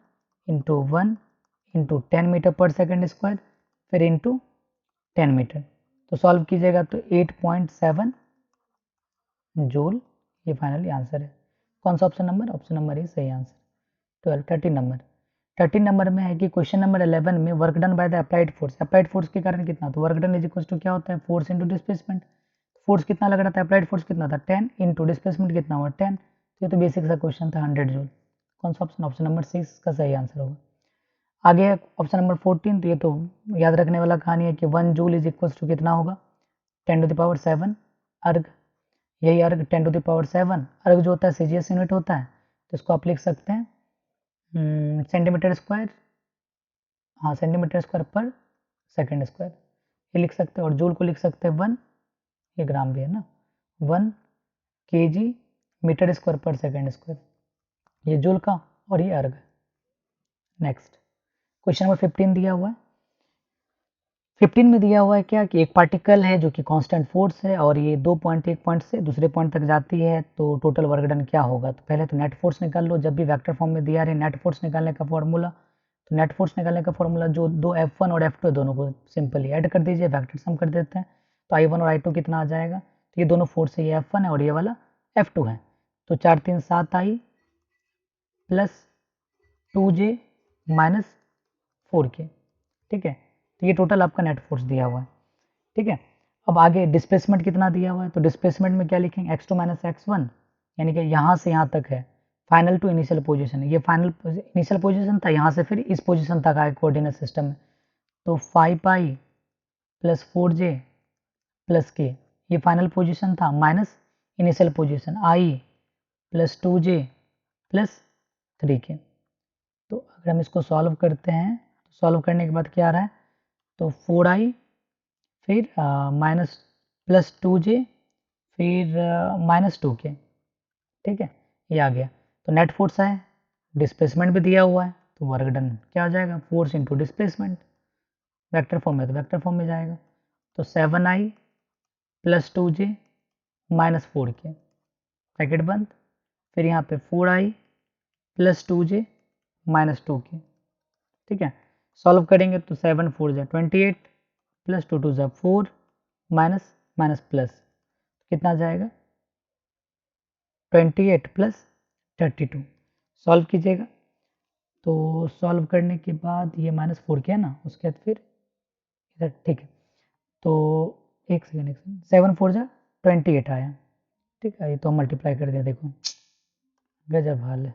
[SPEAKER 1] into 1 into 10 metre per second square, फिर इंटू 10 मीटर, तो सॉल्व कीजिएगा तो 8.7 जूल, ये फाइनली आंसर है। कौन सा ऑप्शन नंबर, ऑप्शन नंबर ही सही आंसर। 13 नंबर, 13 नंबर में है कि क्वेश्चन नंबर 11 में work done by the applied force, applied force के कारण कितना, तो work done is equal to क्या होता है फोर्स इंटू डिस्प्लेसमेंट, फोर्स कितना लग रहा था, अप्लाइड फोर्स कितना था 10 इंटू डिस्प्लेसमेंट कितना हुआ 10, तो ये तो बेसिक सा क्वेश्चन था 100 जूल। कौन सा ऑप्शन, ऑप्शन नंबर 6 का सही आंसर होगा। आगे ऑप्शन नंबर 14, तो ये तो याद रखने वाला कहानी है कि 1 जूल इज इक्वल टू कितना होगा 10⁻7 अर्ग, यही अर्ग 10⁻7 अर्ग जो होता है सीजीएस यूनिट होता है, तो इसको आप लिख सकते हैं सेंटीमीटर स्क्वायर, हाँ सेंटीमीटर स्क्वायर पर सेकेंड स्क्वायर, ये लिख सकते हैं, और जूल को लिख सकते हैं 1, ये ग्राम भी है ना, 1 kg मीटर स्क्वायर पर सेकेंड स्क्वायर, ये जूल का, और ये अर्ग। नेक्स्ट क्वेश्चन नंबर 15 दिया हुआ है, 15 में दिया हुआ है क्या कि एक पार्टिकल है जो कि कांस्टेंट फोर्स है और ये 2 पॉइंट एक पॉइंट से दूसरे पॉइंट तक जाती है, तो टोटल वर्क डन क्या होगा, तो पहले तो नेट फोर्स निकाल लो, जब भी वेक्टर फॉर्म में दिया रहे नेट फोर्स निकालने का फॉर्मूला, तो नेट फोर्स निकालने का फॉर्मूला जो दो F1 और F2 दोनों को सिंपली ऐड कर दीजिए, वेक्टर सम कर देते हैं, तो I1 और I2 कितना आ जाएगा, तो ये दोनों फोर्स है, ये F1 है और ये वाला F2 है, तो 4 3 7 I plus 2J minus 4K, ठीक है, तो ये टोटल आपका नेट फोर्स दिया हुआ है, ठीक है। अब आगे डिस्प्लेसमेंट कितना दिया हुआ है, तो डिस्प्लेसमेंट में क्या लिखेंगे x2 माइनस x1, यानी कि यहाँ से यहाँ तक है, फाइनल टू इनिशियल पोजीशन, ये फाइनल इनिशियल पोजीशन था, यहाँ से फिर इस पोजीशन तक आए कोऑर्डिनेट सिस्टम में, तो 5π प्लस 4J प्लस के, ये फाइनल पोजीशन था, minus initial position I plus 2J plus 3K, तो अगर हम इसको सॉल्व करते हैं, तो सॉल्व करने के बाद क्या आ रहा है, तो 4I फिर माइनस प्लस 2J फिर माइनस 2K, ठीक है, ये आ गया, तो नेट फोर्स है, डिस्प्लेसमेंट भी दिया हुआ है, तो वर्क डन क्या आ जाएगा force into displacement, vector form में तो वेक्टर फॉर्म में जाएगा, तो 7I plus 2J minus 4K, bracket बंद, फिर यहाँ पे 4I plus 2J minus 2K, ठीक है, सॉल्व करेंगे तो 7 4 जा 28 प्लस 2 2 जा 4 माइनस माइनस प्लस, कितना आ जाएगा 28 प्लस 32, सॉल्व कीजिएगा, तो सॉल्व करने के बाद ये माइनस 4 किया ना, उसके बाद फिर इधर, ठीक है, तो एक सेकेंड 7 4 जा 28 आया, ठीक है, ये तो मल्टीप्लाई कर दिया, देखो गजब हाल है।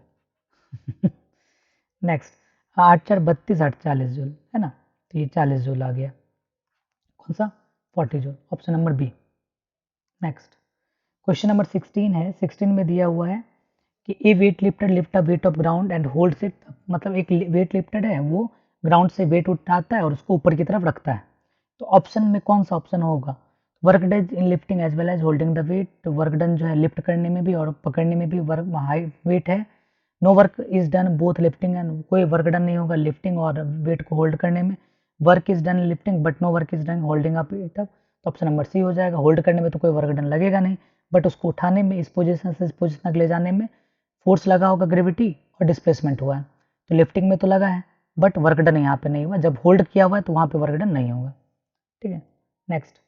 [SPEAKER 1] नेक्स्ट 8 4 32 8 40 जूल, है ना, तो ये 40 जूल आ गया, कौन सा 40 joule, option number b. Next question number 16 है, 16 में दिया हुआ है कि a weight lifter lift a weight off ground and holds it, मतलब एक वेट लिफ्टेड है वो ग्राउंड से वेट उठाता है और उसको ऊपर की तरफ रखता है। तो ऑप्शन में कौन सा ऑप्शन होगा? Work done in lifting as well as holding the weight. तो वर्क डन जो है लिफ्ट करने में भी और पकड़ने में भी वर्क हाई वेट है। No work is done both lifting and, कोई वर्क डन नहीं होगा लिफ्टिंग और वेट को होल्ड करने में। Work is done lifting but no work is done holding up it up. तो ऑप्शन नंबर सी हो जाएगा। होल्ड करने में तो कोई वर्क डन लगेगा नहीं, बट उसको उठाने में इस पोजीशन से इस पोजीशन तक ले जाने में फोर्स लगा होगा, ग्रेविटी और डिस्प्लेसमेंट हुआ है। तो लिफ्टिंग में तो लगा है बट वर्क डन यहाँ पे नहीं हुआ, जब होल्ड किया हुआ है तो वहाँ पे वर्क डन नहीं होगा। ठीक है, नेक्स्ट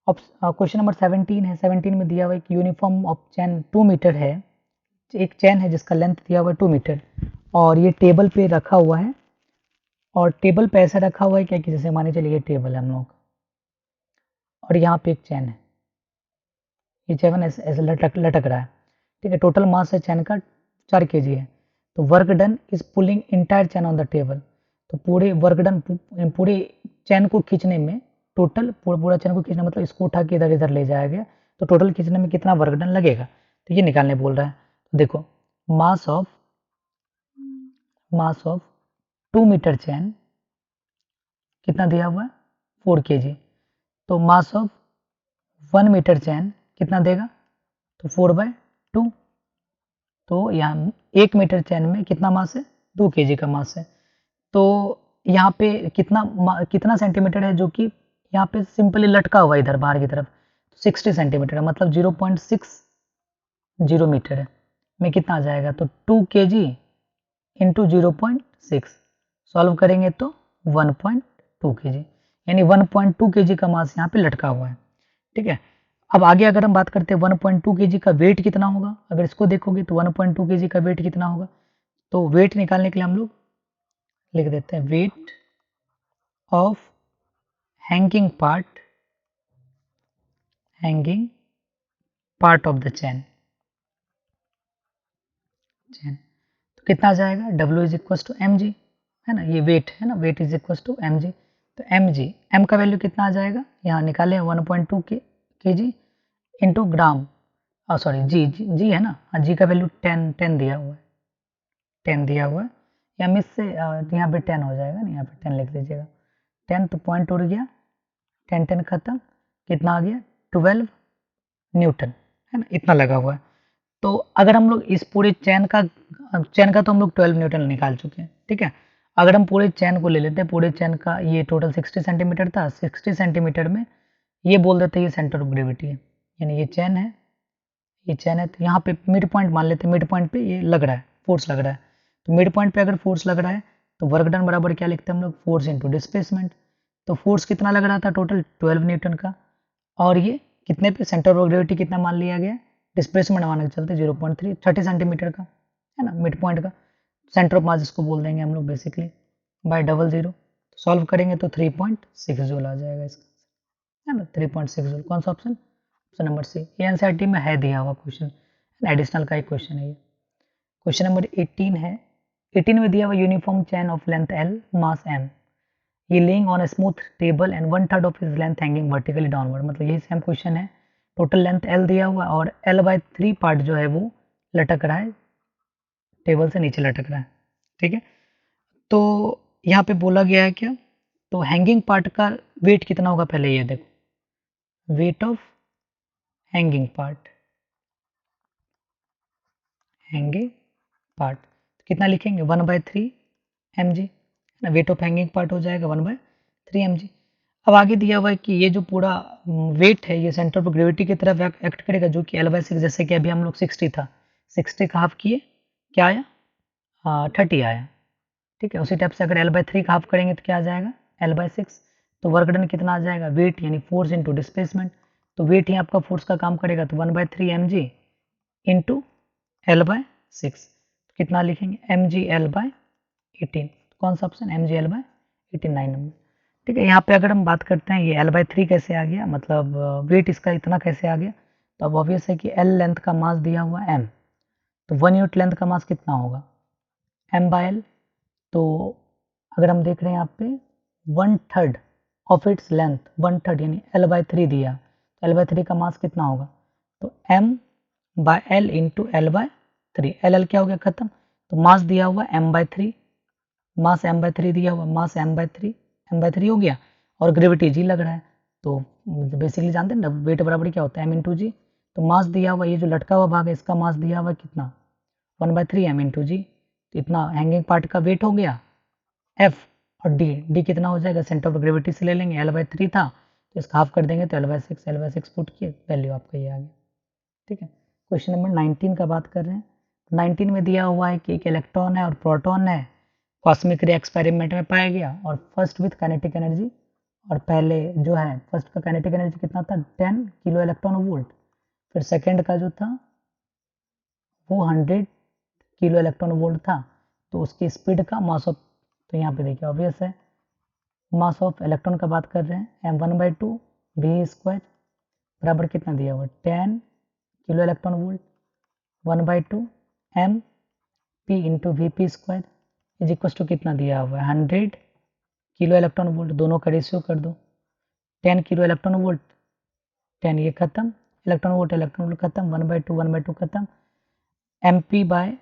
[SPEAKER 1] क्वेश्चन नंबर 17 है। 17 में दिया हुआ है कि यूनिफॉर्म ऑफ चैन 2 मीटर है। एक चैन है जिसका लेंथ दिया हुआ है 2 मीटर और ये टेबल पे रखा हुआ है। और टेबल पे ऐसा रखा हुआ है क्या कि जैसे माने चलिए ये टेबल है हम लोग और यहाँ पे एक चैन है, ये चैन ऐसे लटक रहा है। ठीक है, टोटल मास है चैन का 4 kg है। तो work done is pulling entire chain on the table. तो पूरे वर्क डन पूरे चैन को खींचने में टोटल पूरा चैन को खींचना मतलब इसको उठा के इधर इधर ले जाया गया, तो टोटल खींचने में कितना वर्क डन लगेगा, तो ये निकालने बोल रहा है। तो देखो मास ऑफ 2 मीटर चैन कितना दिया हुआ है 4 kg। तो मास ऑफ 1 मीटर चैन कितना देगा, तो 4/2। तो यहाँ 1 मीटर चैन में कितना मास है 2 kg का मास है। तो यहाँ पे कितना सेंटीमीटर है जो कि यहाँ पे सिंपली लटका हुआ इधर बाहर की तरफ, 60 सेंटीमीटर है मतलब 0.60 मीटर है में कितना आ जाएगा, तो 2 kg इंटू 0.6 सॉल्व करेंगे तो 1.2 kg, यानी 1.2 kg का मास यहाँ पे लटका हुआ है। ठीक है, अब आगे अगर हम बात करते हैं 1.2 kg का वेट कितना होगा, अगर इसको देखोगे तो 1.2 kg का वेट कितना होगा, तो वेट निकालने के लिए हम लोग लिख देते हैं weight of hanging part of the chain. तो कितना आ जाएगा, W is equal to mg, है ना, ये वेट है ना, weight is equal to mg। तो mg, m का वैल्यू कितना आ जाएगा, यहाँ निकाले 1.2 kg into gram, sorry g है ना, g का वैल्यू 10 दिया हुआ है, 10 दिया हुआ है, या मिस से यहाँ पे 10 हो जाएगा ना, यहाँ पे 10 लिख दीजिएगा। 10 तो पॉइंट उड़ गया, 10 खत्म, कितना आ गया 12 न्यूटन, है ना, इतना लगा हुआ है। तो अगर हम लोग इस पूरे चैन का तो हम लोग 12 न्यूटन निकाल चुके हैं। ठीक है, अगर हम पूरे चैन को ले लेते हैं, पूरे चैन का ये टोटल 60 सेंटीमीटर था, 60 सेंटीमीटर में ये बोल देते हैं ये सेंटर ऑफ ग्रेविटी है, यानी ये चैन है, तो यहाँ पे मिड पॉइंट मान लेते हैं, मिड पॉइंट पे ये लग रहा है, फोर्स लग रहा है। तो मिड पॉइंट पे अगर फोर्स लग रहा है तो वर्क डन बराबर क्या लिखते हैं हम लोग, फोर्स इंटू डिस्प्लेसमेंट। तो फोर्स कितना लग रहा था टोटल 12 न्यूटन का, और ये कितने पे सेंटर ऑफ ग्रेविटी कितना मान लिया गया, डिस्प्लेसमेंट मान के चलते 0.3 30 सेंटीमीटर का, है ना, मिड पॉइंट का सेंटर ऑफ मास इसको बोल देंगे हम लोग बेसिकली, बाय 00। सॉल्व करेंगे तो 3.6 जूल आ जाएगा इसका, है ना, 3.6 जूल। कौन सा ऑप्शन, ऑप्शन नंबर सी। ये एनसीईआरटी में है दिया हुआ क्वेश्चन, एडिशनल का एक क्वेश्चन है ये। क्वेश्चन नंबर 18 है। 18 में दिया हुआ uniform chain of length L mass M, ये laying on a smooth table and 1/3 of his length hanging vertically downward, मतलब यही सेम क्वेश्चन है। टोटल लेंथ L दिया हुआ और L/3 पार्ट जो है वो लटक रहा है, टेबल से नीचे लटक रहा है। ठीक है, तो यहाँ पे बोला गया है क्या, तो हैंगिंग पार्ट का वेट कितना होगा, पहले ये देखो, वेट ऑफ हैंगिंग पार्ट, कितना लिखेंगे 1/3 mg, wait of hanging part हो जाएगा 1/3 mg। अब आगे दिया हुआ है कि ये जो पूरा वेट है ये सेंटर ऑफ ग्रेविटी की तरफ एक्ट करेगा, जो कि L/6, जैसे कि अभी हम लोग 60 था, 60 का हाफ किए क्या आया, 30 आया। ठीक है, उसी टाइप से अगर L/3 का हाफ करेंगे तो क्या आ जाएगा L/6। तो वर्क डन कितना आ जाएगा, वेट यानी फोर्स इंटू डिस्प्लेसमेंट। तो वेट ही आपका फोर्स का काम करेगा, तो 1/3 mg इंटू L/6, कितना लिखेंगे mg/18। कौन सा ऑप्शन, mg/18, 9 नंबर। ठीक है, यहाँ पे अगर हम बात करते हैं ये L/3 कैसे आ गया, मतलब वेट इसका इतना कैसे आ गया, तो अब ऑब्वियस है कि L लेंथ का मास दिया हुआ m, तो 1 यूनिट लेंथ का मास कितना होगा m/l। तो अगर हम देख रहे हैं यहाँ पे 1/3 ऑफ इट्स लेंथ, 1/3 यानी L/3 दिया, तो L/3 का मास कितना होगा, तो m/l इंटू L/3, L क्या हो गया खत्म, तो मास दिया हुआ m/3, मास m/3 दिया हुआ, मास m/3 हो गया और ग्रेविटी g लग रहा है, तो बेसिकली जानते हैं ना वेट बराबर क्या होता है m × g। तो मास दिया हुआ, ये जो लटका हुआ भाग है इसका मास दिया हुआ कितना 1/3 m × g, तो इतना हैंगिंग पार्ट का वेट हो गया F, और d कितना हो जाएगा सेंटर ऑफ ग्रेविटी से ले लेंगे, L/3 था तो इसका हाफ कर देंगे तो L/6 पुट किए, वैल्यू आपका ये आ गया। ठीक है, क्वेश्चन नंबर 19 का बात कर रहे हैं। 19 में दिया हुआ है कि एक इलेक्ट्रॉन है और प्रोटॉन है, कॉस्मिक रे एक्सपेरिमेंट में पाया गया और फर्स्ट विथ काइनेटिक एनर्जी, और पहले जो है फर्स्ट का काइनेटिक एनर्जी कितना था 10 किलो इलेक्ट्रॉन वोल्ट, फिर सेकेंड का जो था वो 100 किलो इलेक्ट्रॉन वोल्ट था, तो उसकी स्पीड का मास ऑफ, तो यहाँ पे देखिए ऑब्वियस है मास ऑफ इलेक्ट्रॉन का बात कर रहे हैं m1/2 v² बराबर कितना दिया हुआ 10 kilo electron volt 1/2 m p into Vp² is equal to कितना दिया हुआ है 100 किलो इलेक्ट्रॉन वोल्ट, दोनों का रेशियो कर दो 10 किलो इलेक्ट्रॉन वोल्ट 10 ये खत्म, इलेक्ट्रॉन वोल्ट खत्म 1/2 खत्म, mp बाय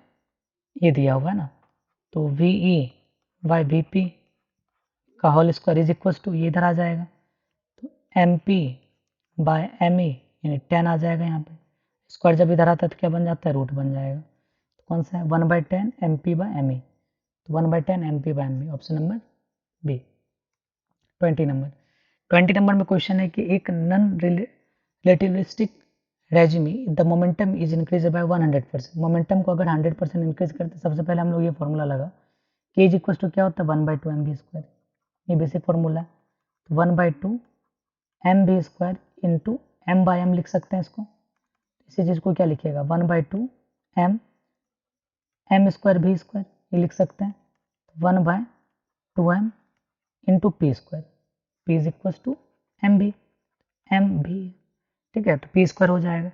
[SPEAKER 1] ये दिया हुआ है ना, तो Ve बाय Vp का whole square is equal to ये इधर आ जाएगा, तो mp बाय me यानी 10 आ जाएगा, यहाँ पे स्क्वायर जब इधर आता है तो क्या बन जाता है रूट बन जाएगा, तो कौन सा है 1/10 mp बाय me, तो 1/10 mp by me, option number b. 20 number में क्वेश्चन है कि एक non relativistic regime the momentum is increase by 100%, momentum को अगर 100% इंक्रीज करते, सबसे पहले हम लोग ये फॉर्मूला लगा कि इज इक्वल टू क्या होता है 1/2 mv², ये बेसिक फॉर्मूला है, तो 1/2 mv² इंटू m/m लिख सकते हैं इसको, इसी चीज़ को क्या लिखेगा 1/2 m² v² ये लिख सकते हैं, 1/2m into p², p is equal to mv, ठीक है, तो p² हो जाएगा।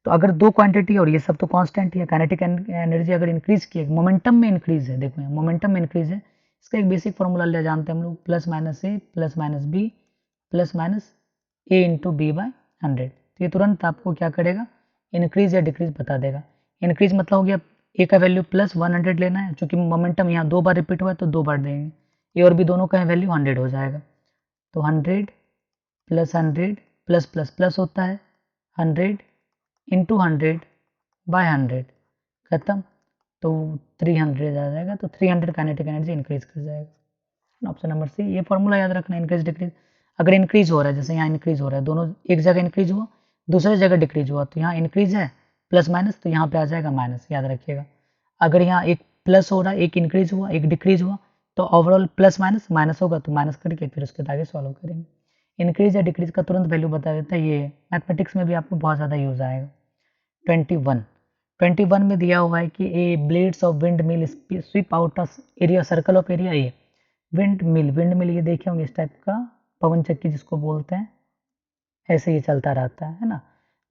[SPEAKER 1] तो अगर दो क्वांटिटी और ये सब तो कांस्टेंट ही है, काइनेटिक एनर्जी अगर इंक्रीज की मोमेंटम में इंक्रीज है, देखो यहाँ मोमेंटम में इंक्रीज है, इसका एक बेसिक फॉर्मूला ले जानते हैं हम लोग +-a +-b +-a into b/100, तो ये तुरंत आपको क्या करेगा इंक्रीज या डिक्रीज बता देगा। इंक्रीज मतलब हो गया ए का वैल्यू +100 लेना है, चूंकि मोमेंटम यहाँ 2 बार रिपीट हुआ है तो 2 बार देंगे, ए और बी दोनों का वैल्यू 100 हो जाएगा, तो 100 + 100 प्लस प्लस प्लस होता है 100 इंटू 100/100 खत्म, तो 300 आ जाएगा, तो 300 काइनेटिक एनर्जी इंक्रीज कर जाएगा, ऑप्शन नंबर सी। ये फॉर्मूला याद रखना, इंक्रीज डिक्रीज, अगर इंक्रीज हो रहा है जैसे यहाँ इंक्रीज हो रहा है, दोनों एक जगह इंक्रीज हुआ दूसरी जगह डिक्रीज हुआ, तो यहाँ इंक्रीज है प्लस माइनस तो यहाँ पे आ जाएगा माइनस, याद रखिएगा। अगर यहाँ एक प्लस हो रहा है, एक इंक्रीज हुआ एक डिक्रीज हुआ, तो ओवरऑल प्लस माइनस माइनस होगा, तो माइनस करके फिर उसके आगे सॉल्व करेंगे। इंक्रीज या डिक्रीज का तुरंत वैल्यू बता देता है, ये मैथमेटिक्स में भी आपको बहुत ज़्यादा यूज आएगा। 21 में दिया हुआ है कि a blades of windmill sweep out of area circle of area a, windmill ये देखे होंगे इस टाइप का पवन चक्की जिसको बोलते हैं, ऐसे ये चलता रहता है ना,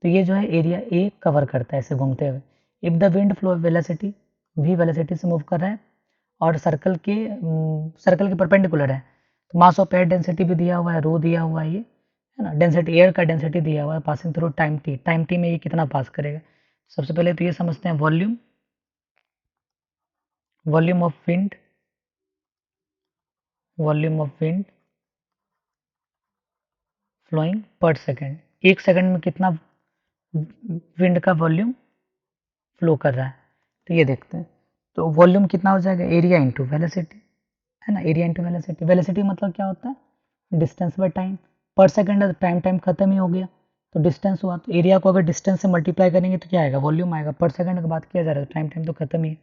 [SPEAKER 1] तो ये जो है एरिया ए कवर करता है ऐसे घूमते हुए। If the wind flow velocity v velocity से मूव कर रहा है और सर्कल के परपेंडिकुलर है, तो मास ऑफ एयर डेंसिटी भी दिया हुआ है, रो दिया हुआ है, ये है ना, डेंसिटी एयर का डेंसिटी दिया हुआ है पासिंग थ्रू टाइम टी में ये कितना पास करेगा। सबसे पहले तो ये समझते हैं volume of wind flowing per second, एक सेकंड में कितना विंड का वॉल्यूम फ्लो कर रहा है, तो ये देखते हैं। तो वॉल्यूम कितना हो जाएगा एरिया इंटू वेलोसिटी, है ना, एरिया इंटू वेलोसिटी। वेलोसिटी मतलब क्या होता है डिस्टेंस बाय टाइम, पर सेकंड है तो टाइम खत्म ही हो गया, तो डिस्टेंस हुआ, तो एरिया को अगर डिस्टेंस से मल्टीप्लाई करेंगे तो क्या आएगा वॉल्यूम आएगा, पर सेकंड की बात किया जा रहा है टाइम तो खत्म ही है,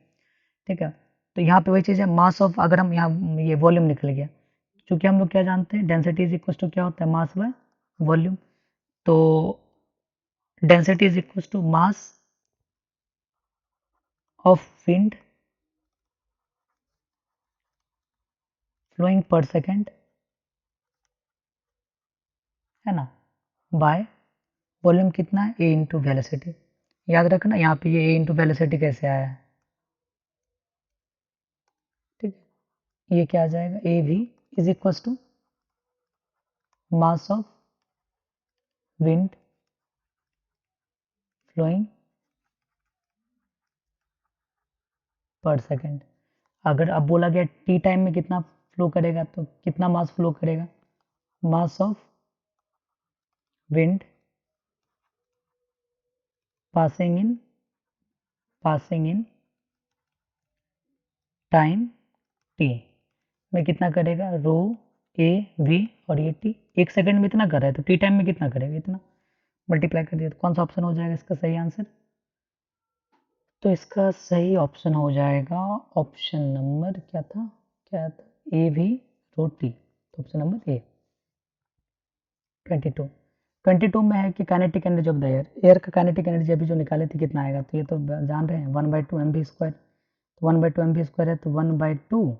[SPEAKER 1] ठीक है। तो यहाँ पे वही चीज़ है मास ऑफ, अगर हम यहाँ ये वॉल्यूम निकल गया, क्योंकि हम लोग क्या जानते हैं डेंसिटी इज इक्वल टू क्या होता है मास बाय वॉल्यूम, तो density is equal to mass of wind flowing per second, है ना, बाय वॉल्यूम कितना है ए इंटू वेलोसिटी। याद रखना यहाँ पे ये ए इंटू वेलोसिटी कैसे आया है, ठीक है, ये क्या आ जाएगा A V is equal to mass of wind flowing per second. अगर अब बोला गया टी टाइम में कितना फ्लो करेगा, तो कितना मास फ्लो करेगा, मास of wind passing in time T में कितना करेगा, रो ए वी और ये टी 1 सेकंड में इतना कर रहा है, तो टी टाइम में कितना करेगा, इतना मल्टीप्लाई कर दिया। तो कौन सा ऑप्शन हो जाएगा इसका सही आंसर, तो इसका सही ऑप्शन हो जाएगा ऑप्शन नंबर क्या था ए भी रो टी, तो ऑप्शन नंबर ए 22 में है कि kinetic energy of the air का काइनेटिक एनर्जी अभी जो निकाले थे कितना आएगा, तो ये तो जान रहे हैं 1/2 mv², तो 1/2 mv² है, तो 1/2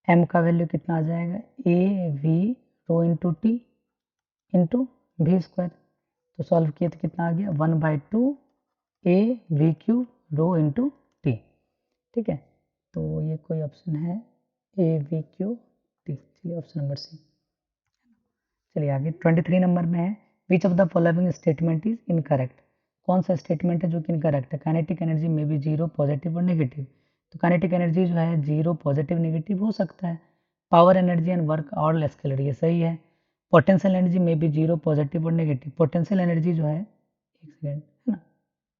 [SPEAKER 1] m का वैल्यू कितना आ जाएगा, A V rho into T into v², तो सॉल्व किए तो कितना आ गया 1/2 A V Q rho into T. ठीक है, तो ये कोई ऑप्शन है ए वी क्यू टी, चलिए ऑप्शन नंबर सी। चलिए आगे 23 नंबर में है which of the following statement is incorrect, कौन सा स्टेटमेंट है जो कि इनकरेक्ट है, काइनेटिक एनर्जी में भी जीरो पॉजिटिव और नेगेटिव, तो काइनेटिक एनर्जी जो है जीरो पॉजिटिव नेगेटिव हो सकता है, पावर एनर्जी एंड वर्क और स्केलर ये सही है, पोटेंशियल एनर्जी में भी जीरो पॉजिटिव और नेगेटिव, पोटेंशियल एनर्जी जो है एक सेकेंड है ना,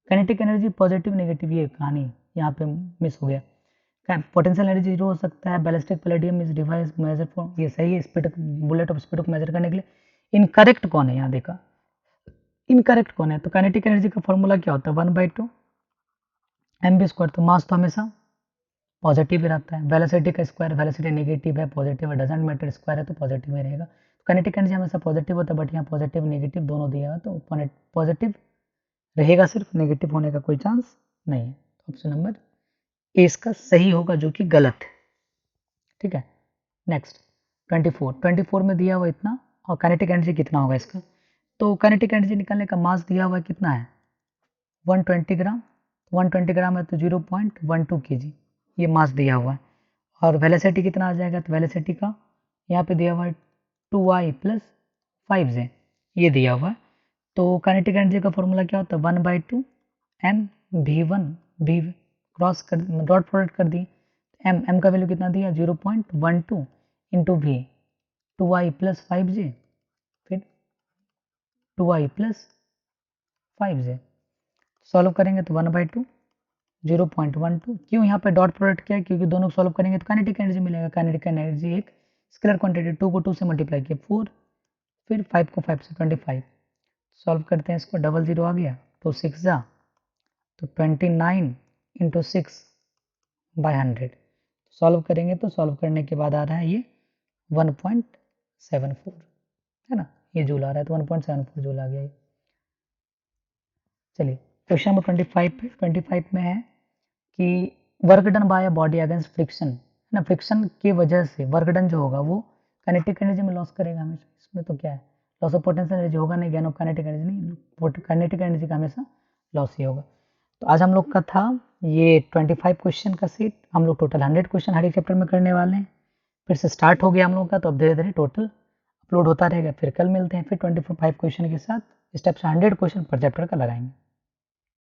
[SPEAKER 1] काइनेटिक एनर्जी पॉजिटिव नेगेटिव ये कहानी यहाँ पे मिस हो गया, पोटेंशियल एनर्जी जीरो हो सकता है, ballistic palladium is device measure for ये सही है, स्पीड बुलेट ऑफ स्पीड को मेजर करने के लिए। इनकरेक्ट कौन है यहाँ देखा, इनकरेक्ट कौन है, तो काइनेटिक एनर्जी का फॉर्मूला क्या होता है 1/2 mv², तो मास तो हमेशा पॉजिटिव ही रहता है, वेलोसिटी का स्क्वायर, वेलोसिटी नेगेटिव है पॉजिटिव है डजेंट मैटर, स्क्वायर है तो पॉजिटिव में रहेगा, तो काइनेटिक एनर्जी हमेशा पॉजिटिव होता है, बट यहाँ पॉजिटिव नेगेटिव दोनों दिया है तो पॉजिटिव रहेगा, सिर्फ नेगेटिव होने का कोई चांस नहीं है, ऑप्शन नंबर ए इसका सही होगा जो कि गलत है। ठीक है, नेक्स्ट 24 में दिया हुआ इतना और काइनेटिक एनर्जी कितना होगा इसका, तो काइनेटिक एनर्जी निकालने का मास दिया हुआ कितना है 120 ग्राम, 120 ग्राम है तो 0.12 kg ये मास दिया हुआ है, और वेलोसिटी कितना आ जाएगा, तो वेलोसिटी का यहाँ पे दिया हुआ है 2i + 5j ये दिया हुआ है, तो काइनेटिक एनर्जी का फॉर्मूला क्या होता है 1/2 mv1 v क्रॉस कर डॉट प्रोडक्ट कर दी, m का वैल्यू कितना दिया 0.12 इंटू वी 2i + 5j फिर 2i + 5j सॉल्व करेंगे तो 1/2 0.12, क्यों यहाँ पे डॉट प्रोडक्ट किया है, क्योंकि दोनों सॉल्व करेंगे तो काइनेटिक एनर्जी मिलेगा, काइनेटिक एनर्जी एक स्केलर क्वांटिटी 2 को 2 से मल्टीप्लाई किया 4 फिर 5 को 5 से 25 सॉल्व करते हैं इसको, डबल जीरो आ गया तो 6 जा तो 29 इंटू 6/100 सॉल्व करेंगे तो सॉल्व करने के बाद आ रहा है ये 1.74 है ना, ये जूल आ रहा है तो 1.74 जूल आ गया ये। चलिए क्वेश्चन नंबर 25 में है कि work done bye a body against friction है ना, फ्रिक्शन की वजह से वर्क डन जो होगा वो काइनेटिक एनर्जी में लॉस करेगा हमेशा, इसमें तो क्या है लॉस ऑफ पोटेंशियल एनर्जी होगा नहीं, गेन ऑफ काइनेटिक एनर्जी नहीं, काइनेटिक एनर्जी का हमेशा लॉस ही होगा। तो आज हम लोग का था ये 25 क्वेश्चन का सेट, हम लोग टोटल 100 क्वेश्चन हर एक चैप्टर में करने वाले हैं, फिर से स्टार्ट हो गया हम लोग का, तो अब धीरे धीरे टोटल अपलोड होता रहेगा, फिर कल मिलते हैं फिर 25 क्वेश्चन के साथ, इस टाइप से 100 क्वेश्चन पर चैप्टर का लगाएंगे।